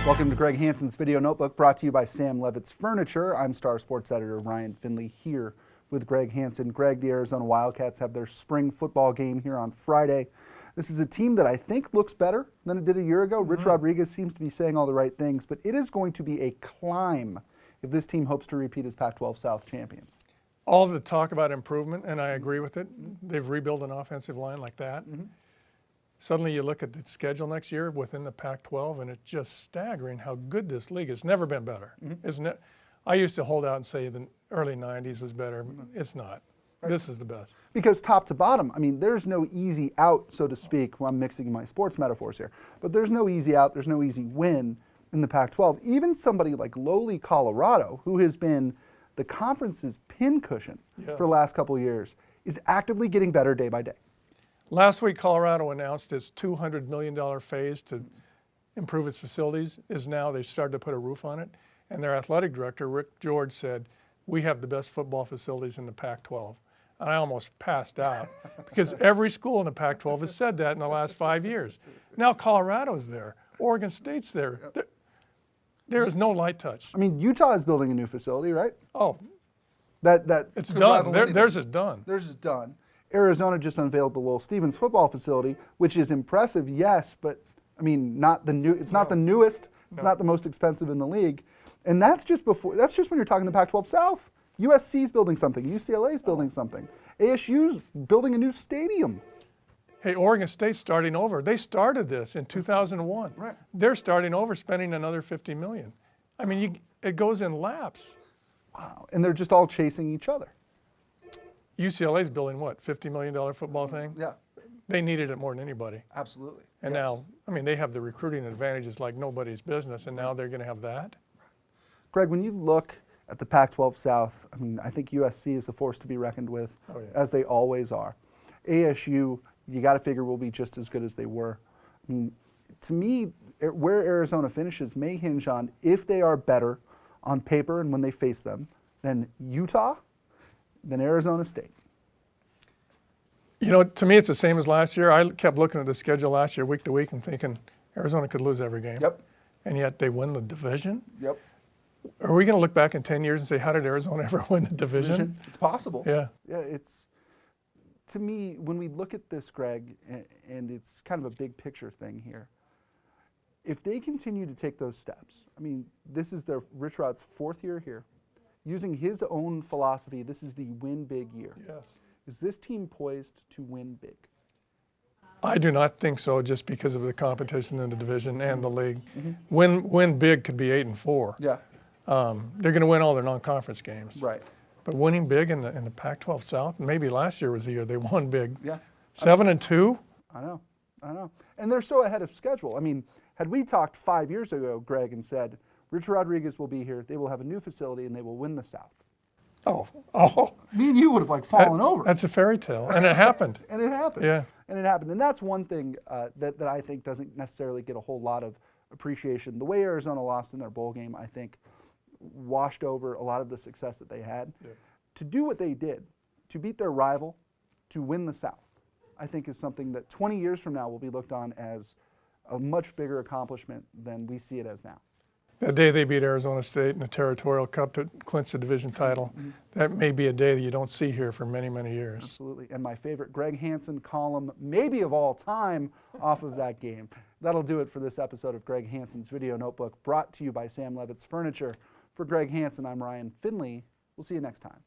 Welcome to Greg Hansen's Video Notebook, brought to you by Sam Levitt's Furniture. I'm Star Sports Editor Ryan Finley here with Greg Hansen. Greg, the Arizona Wildcats have their spring football game here on Friday. This is a team that I think looks better than it did a year ago. Rich Rodriguez seems to be saying all the right things, but it is going to be a climb if this team hopes to repeat as Pac-12 South champions. All of the talk about improvement, and I agree with it. They've rebuilt an offensive line like that. Suddenly you look at the schedule next year within the Pac-12, and it's just staggering how good this league has never been better, isn't it? I used to hold out and say the early 90s was better. It's not. Right. This is the best. Because top to bottom, I mean, there's no easy out, so to speak. Well, I'm mixing my sports metaphors here. But there's no easy out, there's no easy win in the Pac-12. Even somebody like lowly Colorado, who has been the conference's pincushion for the last couple of years, is actively getting better day by day. Last week, Colorado announced its $200 million phase to improve its facilities. They started to put a roof on it. And their athletic director, Rick George, said, "We have the best football facilities in the Pac-12. And I almost passed out because every school in the Pac-12 has said that in the last 5 years. Now Colorado's there. Oregon State's there. There is no light touch. I mean, Utah is building a new facility, right? Oh, it's done. Theirs is done. Theirs is done. Arizona just unveiled the Lowell Stevens football facility, which is impressive, yes, but I mean, not the new. It's not the newest. It's not the most expensive in the league, and that's just before. That's just when you're talking the Pac-12 South. USC's building something. UCLA's building something. ASU's building a new stadium. Hey, Oregon State's starting over. They started this in 2001. Right. They're starting over, spending another $50 million. I mean, it goes in laps. Wow, and they're just all chasing each other. UCLA's building what, $50 million football thing? Yeah. They needed it more than anybody. Absolutely. And now, I mean, they have the recruiting advantages like nobody's business, and now they're going to have that. Greg, when you look at the Pac-12 South, I mean, I think USC is a force to be reckoned with, as they always are. ASU, you got to figure will be just as good as they were. I mean, to me, where Arizona finishes may hinge on if they are better on paper and when they face them than Utah, than Arizona State. You know, to me, it's the same as last year. I kept looking at the schedule last year, week to week, and thinking Arizona could lose every game. Yep. And yet they win the division. Yep. Are we going to look back in 10 years and say, how did Arizona ever win the division? It's possible. Yeah. Yeah, it's, to me, when we look at this, Greg, and it's kind of a big picture thing here, if they continue to take those steps, I mean, this is Rich Rod's 4th year here. Using his own philosophy, this is the win big year. Yes. Is this team poised to win big? I do not think so, just because of the competition in the division and the league. Win big could be 8-4. Yeah. They're going to win all their non-conference games. Right. But winning big in the Pac-12 South, maybe last year was the year they won big. Yeah. 7-2. I know. And they're so ahead of schedule. I mean, had we talked 5 years ago, Greg, and said, Rich Rodriguez will be here, they will have a new facility, and they will win the South. Oh. Me and you would have fallen over. That's a fairy tale, and it happened. And it happened. Yeah. And it happened. And that's one thing that I think doesn't necessarily get a whole lot of appreciation. The way Arizona lost in their bowl game, I think, washed over a lot of the success that they had. Yeah. To do what they did, to beat their rival, to win the South, I think is something that 20 years from now will be looked on as a much bigger accomplishment than we see it as now. That day they beat Arizona State in the Territorial Cup to clinch the division title, that may be a day that you don't see here for many, many years. Absolutely. And my favorite Greg Hansen column, maybe of all time, off of that game. That'll do it for this episode of Greg Hansen's Video Notebook, brought to you by Sam Levitt's Furniture. For Greg Hansen, I'm Ryan Finley. We'll see you next time.